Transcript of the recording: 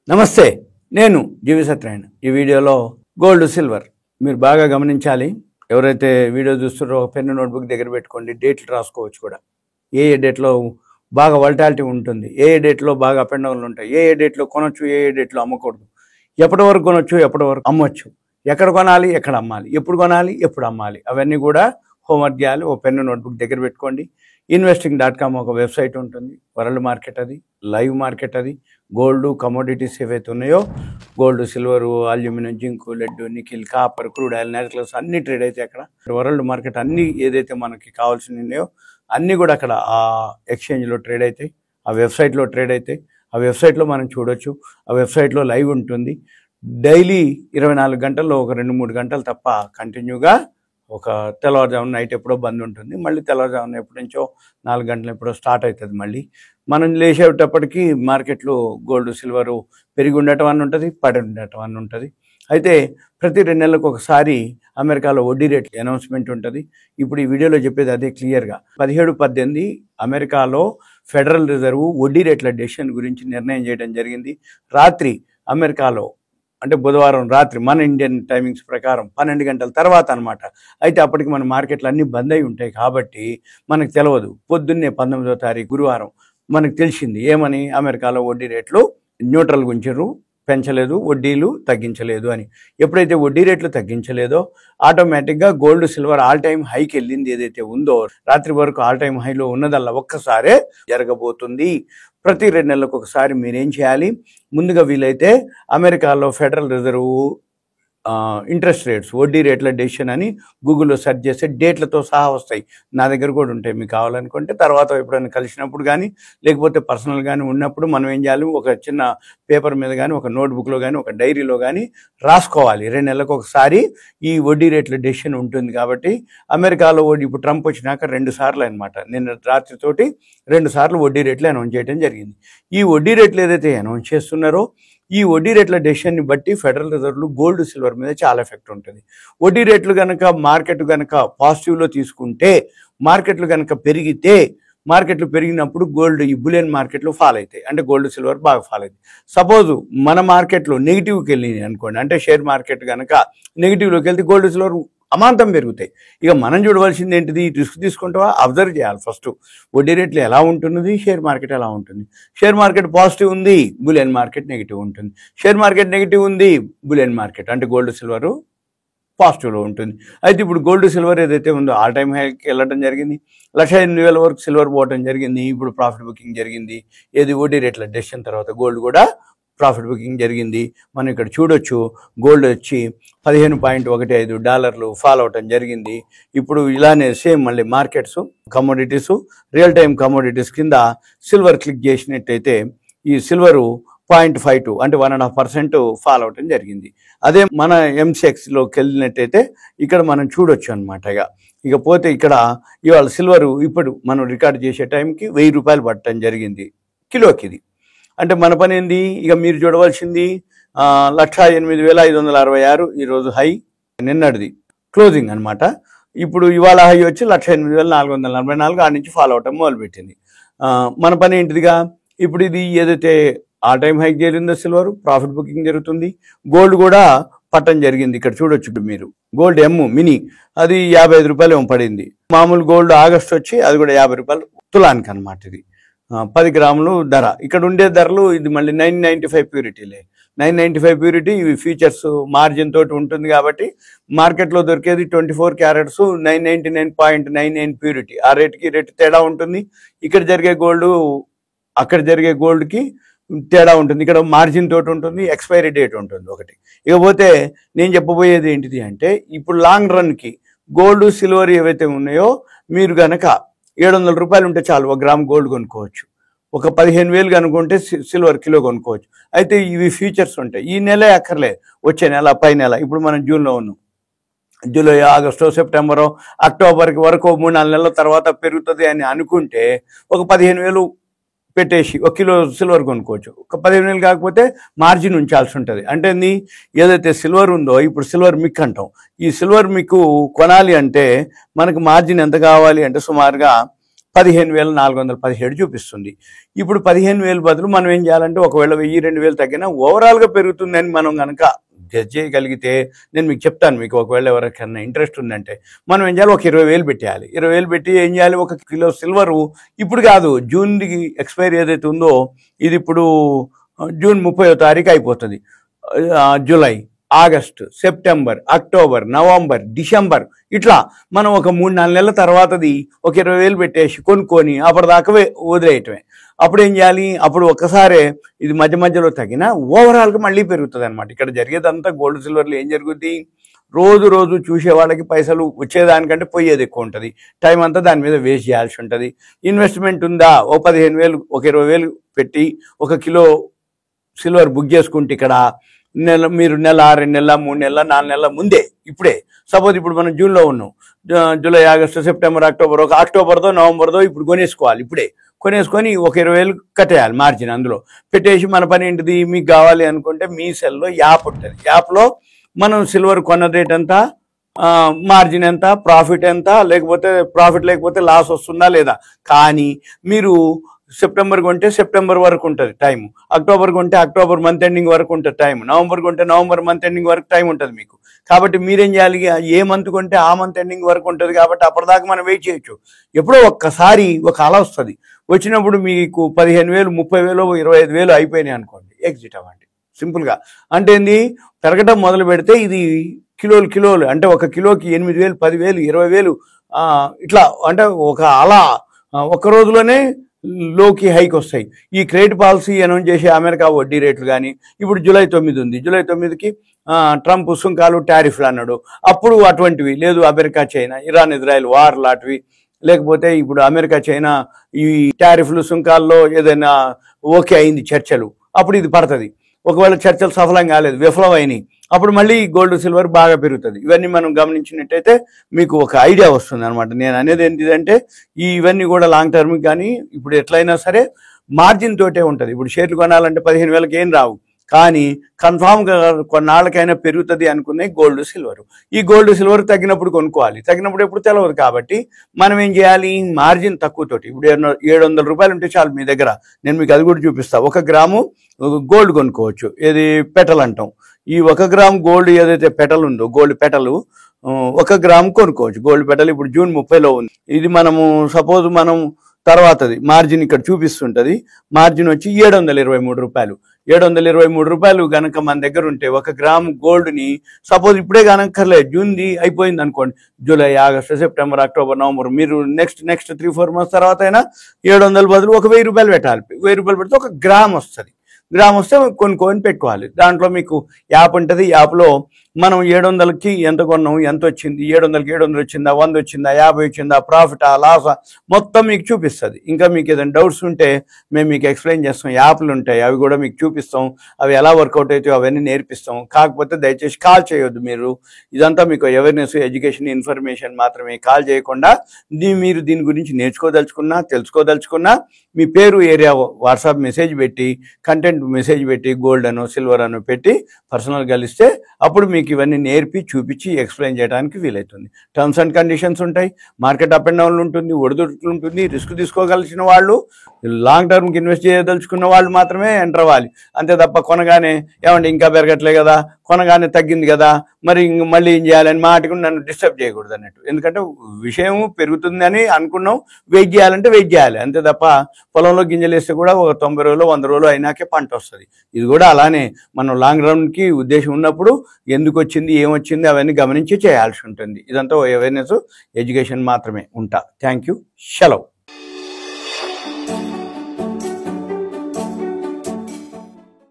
నమస్తే, నేను జీవి సత్యనారాయణ. ఈ వీడియోలో గోల్డ్ సిల్వర్ మీరు బాగా గమనించాలి. ఎవరైతే వీడియో చూస్తారో పెన్ను నోట్బుక్ దగ్గర పెట్టుకోండి, డేట్లు రాసుకోవచ్చు కూడా. ఏ డేట్లో బాగా వల్టాలిటీ ఉంటుంది, ఏ డేట్లో బాగా అప్ అండ్ డౌన్లు ఉంటాయి, ఏ డేట్లో కొనొచ్చు, ఏ డేట్లో అమ్మకూడదు, ఎప్పటి వరకు కొనొచ్చు, ఎప్పటి వరకు అమ్మొచ్చు, ఎక్కడ కొనాలి, ఎక్కడ అమ్మాలి, ఎప్పుడు కొనాలి, ఎప్పుడు అమ్మాలి, అవన్నీ కూడా హోంవర్క్ చేయాలి. ఓ పెన్ను నోట్బుక్ దగ్గర పెట్టుకోండి. investing.com ఒక వెబ్సైట్ ఉంటుంది. వరల్డ్ మార్కెట్ అది, లైవ్ మార్కెట్ అది. గోల్డ్ కమోడిటీస్ ఏవైతే ఉన్నాయో, gold, silver, aluminium, zinc, lead, nickel, copper, crude oil, naturals అన్ని ట్రేడ్ అయితే అక్కడ. వరల్డ్ మార్కెట్ అన్ని ఏదైతే మనకి కావాల్సినవి ఉన్నాయో అన్నీ కూడా అక్కడ ఆ ఎక్స్చేంజ్లో ట్రేడ్ అవుతాయి, ఆ వెబ్సైట్లో ట్రేడ్ అవుతాయి. ఆ వెబ్సైట్లో మనం చూడొచ్చు. ఆ వెబ్సైట్లో లైవ్ ఉంటుంది. డైలీ 24 గంటల్లో ఒక 2-3 గంటలు తప్ప కంటిన్యూగా ఒక తెల్లవారుజామున నైట్ ఎప్పుడో బంద్ ఉంటుంది, మళ్ళీ తెల్లవారుజామున ఎప్పటి నుంచో 4 గంటలు ఎప్పుడో స్టార్ట్ అవుతుంది. మళ్ళీ మనం లేచేటప్పటికి మార్కెట్లో గోల్డ్ సిల్వరు పెరిగి ఉండటం అని ఉంటుంది, పడి ఉండటం అని ఉంటుంది. అయితే ప్రతి 2 నెలలకు ఒకసారి అమెరికాలో వడ్డీ రేట్ అనౌన్స్మెంట్ ఉంటుంది. ఇప్పుడు ఈ వీడియోలో చెప్పేది అదే క్లియర్గా. 17-18 అమెరికాలో ఫెడరల్ రిజర్వ్ వడ్డీ రేట్ల డెసిషన్ గురించి నిర్ణయం చేయడం జరిగింది. రాత్రి అమెరికాలో అంటే బుధవారం రాత్రి మన ఇండియన్ టైమింగ్స్ ప్రకారం 12 గంటల తర్వాత అనమాట. అయితే అప్పటికి మన మార్కెట్లు అన్నీ బంద్ అయి ఉంటాయి కాబట్టి మనకు తెలియదు. పొద్దున్నే 19వ తారీఖు గురువారం మనకు తెలిసింది ఏమని, అమెరికాలో వడ్డీ రేట్లు న్యూట్రల్గా ఉంచారు, పెంచలేదు, వడ్డీలు తగ్గించలేదు అని. ఎప్పుడైతే వడ్డీ రేట్లు తగ్గించలేదో ఆటోమేటిక్గా గోల్డ్ సిల్వర్ ఆల్ టైమ్ హైకి వెళ్ళింది. ఏదైతే ఉందో రాత్రి వరకు ఆల్ టైమ్ హైలో ఉన్నదల్లా ఒక్కసారే జరగబోతుంది. ప్రతి 2 నెలలకు ఒకసారి మీరేం చేయాలి, ముందుగా వీలైతే అమెరికాలో ఫెడరల్ రిజర్వ్ ఇంట్రెస్ట్ రేట్స్ వడ్డీ రేట్ల డెసిషన్ అని గూగుల్లో సెర్చ్ చేస్తే డేట్లతో సహా వస్తాయి. నా దగ్గర కూడా ఉంటాయి, మీకు కావాలనుకుంటే తర్వాత ఎప్పుడైనా కలిసినప్పుడు కానీ లేకపోతే పర్సనల్ కానీ ఉన్నప్పుడు మనం ఏం చేయాలి, ఒక చిన్న పేపర్ మీద కానీ ఒక నోట్బుక్లో కానీ ఒక డైరీలో కానీ రాసుకోవాలి. 2 నెలలకు ఒకసారి ఈ వడ్డీ రేట్ల డెసిషన్ ఉంటుంది. కాబట్టి అమెరికాలో ఇప్పుడు ట్రంప్ వచ్చినాక 2 సార్లు అనమాట, నిన్న రాత్రితోటి 2 సార్లు వడ్డీ రేట్లు అనౌన్స్ చేయడం జరిగింది. ఈ వడ్డీ రేట్లు ఏదైతే అనౌన్స్ చేస్తున్నారో ఈ వడ్డీ రేట్ల డెసిషన్ని బట్టి ఫెడరల్ రిజర్వ్లు గోల్డ్ సిల్వర్ మీద చాలా ఎఫెక్ట్ ఉంటుంది. వడ్డీ రేట్లు కనుక మార్కెట్ కనుక పాజిటివ్లో తీసుకుంటే, మార్కెట్లు కనుక పెరిగితే, మార్కెట్లు పెరిగినప్పుడు గోల్డ్ ఈ బులియన్ మార్కెట్లు ఫాల్ అవుతాయి, అంటే గోల్డ్ సిల్వర్ బాగా ఫాల్ అవుతాయి. సపోజ్ మన మార్కెట్లో నెగిటివ్కి వెళ్ళింది అనుకోండి, అంటే షేర్ మార్కెట్ కనుక నెగిటివ్లోకి వెళ్తే గోల్డ్ సిల్వర్ అమాంతం పెరుగుతాయి. ఇక మనం చూడవలసింది ఏంటిది, రిస్క్ తీసుకుంటావా, అబ్జర్వ్ చేయాలి ఫస్ట్. వడ్డీ రేట్లు ఎలా ఉంటున్నది, షేర్ మార్కెట్ ఎలా ఉంటుంది. షేర్ మార్కెట్ పాజిటివ్ ఉంది, బులియన్ మార్కెట్ నెగిటివ్ ఉంటుంది. షేర్ మార్కెట్ నెగిటివ్ ఉంది, బులియన్ మార్కెట్ అంటే గోల్డ్ సిల్వర్ పాజిటివ్లో ఉంటుంది. అయితే ఇప్పుడు గోల్డ్ సిల్వర్ ఏదైతే ఉందో ఆల్ టైమ్ హైకి వెళ్ళడం జరిగింది. 1,08,000 వరకు సిల్వర్ పోవడం జరిగింది. ఇప్పుడు ప్రాఫిట్ బుకింగ్ జరిగింది. ఏది వడ్డీ రేట్ల డెసిషన్ తర్వాత గోల్డ్ కూడా ప్రాఫిట్ బుకింగ్ జరిగింది. మనం ఇక్కడ చూడొచ్చు, గోల్డ్ వచ్చి $15.15 ఫాల్ అవటం జరిగింది. ఇప్పుడు ఇలానే సేమ్ మళ్ళీ markets commodities real time commodities కింద సిల్వర్ క్లిక్ చేసినట్టయితే ఈ సిల్వరు 0.52 అంటే 1.5% ఫాల్ అవటం జరిగింది. అదే మన ఎంసెక్స్లోకి వెళ్ళినట్టయితే ఇక్కడ మనం చూడొచ్చు అనమాట. ఇకపోతే ఇక్కడ ఇవాళ సిల్వరు ఇప్పుడు మనం రికార్డ్ చేసే టైంకి $1,000 పట్టడం జరిగింది కిలోకి. ఇది అంటే మన పని ఏంది, ఇక మీరు చూడవలసింది 1,08,566 ఈరోజు హై, నిన్నటిది క్లోజింగ్ అనమాట. ఇప్పుడు ఇవాళ హై వచ్చి 1,08,444, ఆ నుంచి ఫాలో అవటం మొదలుపెట్టింది. మన పని ఏంటిదిగా, ఇప్పుడు ఇది ఏదైతే ఆల్ టైమ్ హైక్ చేరిందో సిల్వర్ ప్రాఫిట్ బుకింగ్ జరుగుతుంది. గోల్డ్ కూడా పట్టం జరిగింది. ఇక్కడ చూడొచ్చు ఇప్పుడు మీరు, గోల్డ్ మినీ అది $55 ఏమో పడింది. మామూలు గోల్డ్ ఆగస్ట్ వచ్చి అది కూడా $50 తులానికి అనమాట. ఇది 10 గ్రాములు ధర. ఇక్కడ ఉండే ధరలు ఇది మళ్ళీ 995 ప్యూరిటీలే. 995 ప్యూరిటీ, ఇవి ఫ్యూచర్స్ మార్జిన్ తోటి ఉంటుంది కాబట్టి మార్కెట్లో దొరికేది 24 క్యారెట్స్ 999.99 ప్యూరిటీ. ఆ రేటుకి రేటు తేడా ఉంటుంది. ఇక్కడ జరిగే గోల్డ్ అక్కడ జరిగే గోల్డ్కి తేడా ఉంటుంది. ఇక్కడ మార్జిన్ తోటి ఉంటుంది, ఎక్స్పైరీ డేట్ ఉంటుంది ఒకటి. ఇకపోతే నేను చెప్పబోయేది ఏంటిది అంటే, ఇప్పుడు లాంగ్ రన్కి గోల్డ్ సిల్వర్ ఏవైతే ఉన్నాయో మీరు కనుక $700 ఉంటే చాలు 1 గ్రామ్ గోల్డ్ కొనుక్కోవచ్చు. ఒక 15,000 కనుక్కుంటే సిల్వర్ కిలో కొనుక్కోవచ్చు. అయితే ఇవి ఫ్యూచర్స్ ఉంటాయి. ఈ నెలే అక్కర్లేదు, వచ్చే నెల, పై నెల. ఇప్పుడు మనం జూన్లో ఉన్నాం, జూలై, ఆగస్టు, సెప్టెంబరు, అక్టోబర్కి వరకు 3-4 నెలల తర్వాత పెరుగుతుంది అని అనుకుంటే ఒక 15,000 పెట్టేసి 1 కిలో సిల్వర్ కొనుక్కోవచ్చు. ఒక 15,000 కాకపోతే మార్జిన్ ఉంచాల్సి ఉంటుంది. అంటే ఏదైతే సిల్వర్ ఉందో ఇప్పుడు సిల్వర్ మిక్ అంటాం. ఈ సిల్వర్ మిక్ కొనాలి అంటే మనకు మార్జిన్ ఎంత కావాలి అంటే సుమారుగా 15,417 చూపిస్తుంది. ఇప్పుడు 15,000 బదులు మనం ఏం చేయాలంటే ఒకవేళ 1,000-2,000 తగ్గినా ఓవరాల్గా పెరుగుతుందని మనం కనుక గెస్ చేయగలిగితే నేను మీకు చెప్తాను. మీకు ఒకవేళ ఎవరికైనా ఇంట్రెస్ట్ ఉందంటే మనం ఏం చేయాలి, ఒక 20,000 పెట్టేయాలి. 20,000 పెట్టి ఏం చేయాలి, 1 కిలో సిల్వరు ఇప్పుడు కాదు, జూన్కి ఎక్స్పైరీ ఏదైతే ఉందో ఇది ఇప్పుడు జూన్ 30వ తారీఖు అయిపోతుంది. July, August, September, October, November, December, ఇట్లా మనం ఒక 3-4 నెలల తర్వాతది ఒక 20,000 పెట్టేసి కొనుక్కొని అప్పటిదాకా వదిలేయటమే. అప్పుడు ఏం చేయాలి, అప్పుడు ఒక్కసారే ఇది మధ్య మధ్యలో తగ్గినా ఓవరాల్గా మళ్ళీ పెరుగుతుంది అనమాట. ఇక్కడ జరిగేదంతా గోల్డ్ సిల్వర్లో ఏం జరుగుద్ది, రోజు రోజు చూసే వాళ్ళకి పైసలు వచ్చేదానికంటే పోయేది ఎక్కువ ఉంటుంది. టైం అంతా దాని మీద వేస్ట్ చేయాల్సి ఉంటుంది. ఇన్వెస్ట్మెంట్ ఉందా, ఓ 15,000 ఒక 20,000 పెట్టి 1 కిలో సిల్వర్ బుక్ చేసుకుంటే ఇక్కడ మీరు నెల, 2 నెలల, 3 నెలల, 4 నెలల ముందే ఇప్పుడే సపోజ్ ఇప్పుడు మనం జూన్లో ఉన్నాం, జూలై, ఆగస్టు, సెప్టెంబర్, అక్టోబర్, ఒక అక్టోబర్దో నవంబర్దో ఇప్పుడు కొనేసుకోవాలి. ఇప్పుడే కొనేసుకొని ఒక 20,000 కట్టేయాలి మార్జిన్. అందులో పెట్టేసి మన పని ఏంటిది, మీకు కావాలి అనుకుంటే మీ సెల్లో యాప్ ఉంటుంది. యాప్లో మనం సిల్వర్ కొన్న రేట్ ఎంత, మార్జిన్ ఎంత, ప్రాఫిట్ ఎంత, లేకపోతే ప్రాఫిట్ లేకపోతే లాస్ వస్తుందా లేదా. కానీ మీరు సెప్టెంబర్ కొంటే సెప్టెంబర్ వరకు ఉంటుంది టైం, అక్టోబర్ కొంటే అక్టోబర్ మంత్ ఎండింగ్ వరకు ఉంటుంది టైం, నవంబర్ కొంటే నవంబర్ మంత్ ఎండింగ్ వరకు టైం ఉంటుంది మీకు. కాబట్టి మీరేం చేయాలి, ఏ మంత్ కొంటే ఆ మంత్ ఎండింగ్ వరకు ఉంటుంది. కాబట్టి అప్పటిదాకా మనం వెయిట్ చేయొచ్చు. ఎప్పుడో ఒక్కసారి ఒక అల వస్తుంది, వచ్చినప్పుడు మీకు 15,000, 30,000, 25,000 అయిపోయినాయి అనుకోండి, ఎగ్జిట్ అవ్వండి. సింపుల్గా అంటే ఏంది, పెరగడం మొదలు పెడితే ఇది కిలోలు అంటే 1 కిలోకి 8,000, 10,000, 20,000 ఇట్లా అంటే ఒక అలా ఒక్క రోజులోనే లోకి హైక్ వస్తాయి. ఈ క్రెడిట్ పాలసీ అనౌన్స్ చేసే అమెరికా వడ్డీ రేట్లు కానీ ఇప్పుడు జూలై 9 ఉంది, జూలై 9కి ట్రంప్ సుంకాలు టారిఫ్లు అన్నాడు. అప్పుడు అటువంటివి లేదు, America, China, Iran, Israel war లాంటివి, లేకపోతే ఇప్పుడు అమెరికా, చైనా ఈ టారిఫ్లు సుంకాల్లో ఏదైనా ఓకే అయింది చర్చలు, అప్పుడు ఇది పడుతుంది. ఒకవేళ చర్చలు సఫలం కాలేదు, విఫలమైనవి, అప్పుడు మళ్ళీ గోల్డ్ సిల్వర్ బాగా పెరుగుతుంది. ఇవన్నీ మనం గమనించినట్టయితే మీకు ఒక ఐడియా వస్తుంది అనమాట. నేను అనేది ఏంటిదంటే ఇవన్నీ కూడా లాంగ్ టర్మ్కి కానీ ఇప్పుడు ఎట్లయినా సరే మార్జిన్ తోటే ఉంటుంది. ఇప్పుడు షేర్లు కొనాలంటే 15,000కి ఏం రావు, కానీ కన్ఫామ్గా కొన్నాళ్ళకైనా పెరుగుతుంది అనుకునే గోల్డ్ సిల్వర్. ఈ గోల్డ్ సిల్వర్ తగ్గినప్పుడు కొనుక్కోవాలి, తగ్గినప్పుడు ఎప్పుడు తెలవదు. కాబట్టి మనం ఏం చేయాలి, మార్జిన్ తక్కువతోటి ఇప్పుడు 700 రూపాయలు ఉంటే చాలు మీ దగ్గర. నేను మీకు అది కూడా చూపిస్తాను. 1 గ్రాము గోల్డ్ కొనుక్కోవచ్చు, ఏది పెటల్ అంటాం. ఈ 1 గ్రామ్ గోల్డ్ ఏదైతే పెటల్ ఉందో, గోల్డ్ పెటలు 1 గ్రామ్ కొనుక్కోవచ్చు. గోల్డ్ పెటల్ ఇప్పుడు జూన్ 30లో ఉంది. ఇది మనము సపోజ్ మనం తర్వాతది మార్జిన్ ఇక్కడ చూపిస్తుంటుంది. మార్జిన్ వచ్చి 723 రూపాయలు. 723 రూపాయలు కనుక మన దగ్గర ఉంటే 1 గ్రామ్ గోల్డ్ని సపోజ్ ఇప్పుడే కనుక్కర్లేదు, జూన్ది అయిపోయింది అనుకోండి, July, August, September, October, November, మీరు నెక్స్ట్ 3-4 మంత్స్ తర్వాత అయినా 700 బదులు ఒక 1,000 రూపాయలు పెట్టాలి. 1,000 రూపాయలు పెడితే 1 గ్రామ్ వస్తుంది. గ్రామ్ వస్తే కొనుక్కొని పెట్టుకోవాలి. దాంట్లో మీకు యాప్ ఉంటుంది. యాప్లో మనం 700కి ఎంత కొన్నాము, ఎంత వచ్చింది, 700కి 700 వచ్చిందా, 100 వచ్చిందా, 50 వచ్చిందా, ప్రాఫిటా, లాసా మొత్తం మీకు చూపిస్తుంది. ఇంకా మీకు ఏదైనా డౌట్స్ ఉంటే మేము మీకు ఎక్స్ప్లెయిన్ చేస్తాం. యాప్లు ఉంటాయి, అవి కూడా మీకు చూపిస్తాం. అవి ఎలా వర్కౌట్ అవుతాయో అవన్నీ నేర్పిస్తాం. కాకపోతే దయచేసి కాల్ చేయొద్దు మీరు. ఇదంతా మీకు అవేర్నెస్, ఎడ్యుకేషన్, ఇన్ఫర్మేషన్ మాత్రమే. కాల్ చేయకుండా మీరు దీని గురించి నేర్చుకోదలుచుకున్నా, తెలుసుకోదలుచుకున్నా మీ పేరు, ఏరియా, వాట్సాప్ మెసేజ్ పెట్టి, కంటెంట్ మెసేజ్ పెట్టి, గోల్డ్ అనో సిల్వర్ అనో పెట్టి పర్సనల్ కలిస్తే అప్పుడు మీకు ఇవన్నీ నేర్పి చూపించి ఎక్స్ప్లెయిన్ చేయడానికి వీలవుతుంది. టర్మ్స్ అండ్ కండిషన్స్ ఉంటాయి, మార్కెట్ అప్ అండ్ డౌన్లు ఉంటుంది, ఒడిదుడుకులు ఉంటుంది. రిస్క్ తీసుకోగలిసిన వాళ్ళు, లాంగ్ టర్మ్కి ఇన్వెస్ట్ చేయదలుచుకున్న వాళ్ళు మాత్రమే ఎంటర్ అవ్వాలి. అంతే తప్ప కొనగానే ఏమంటే ఇంకా పెరగట్లే కదా, కొనగానే తగ్గింది కదా, మరి మళ్ళీ ఏం చేయాలని మాటకు నన్ను డిస్టర్బ్ చేయకూడదు అన్నట్టు. ఎందుకంటే విషయం పెరుగుతుందని అనుకున్నాం, వెయిట్ చేయాలంటే వెయిట్ చేయాలి అంతే తప్ప పొలంలో గింజలు వేస్తే కూడా ఒక 90 రోజులు 100 రోజులు అయినాకే పంట వస్తుంది. ఇది కూడా అలానే మనం లాంగ్ రన్కి ఉద్దేశం ఉన్నప్పుడు ఎందుకు వచ్చింది, ఏమొచ్చింది అవన్నీ గమనించి చేయాల్సి ఉంటుంది. ఇదంతా అవేర్నెస్, ఎడ్యుకేషన్ మాత్రమే. ఉంటా. Thank you. సెలవు.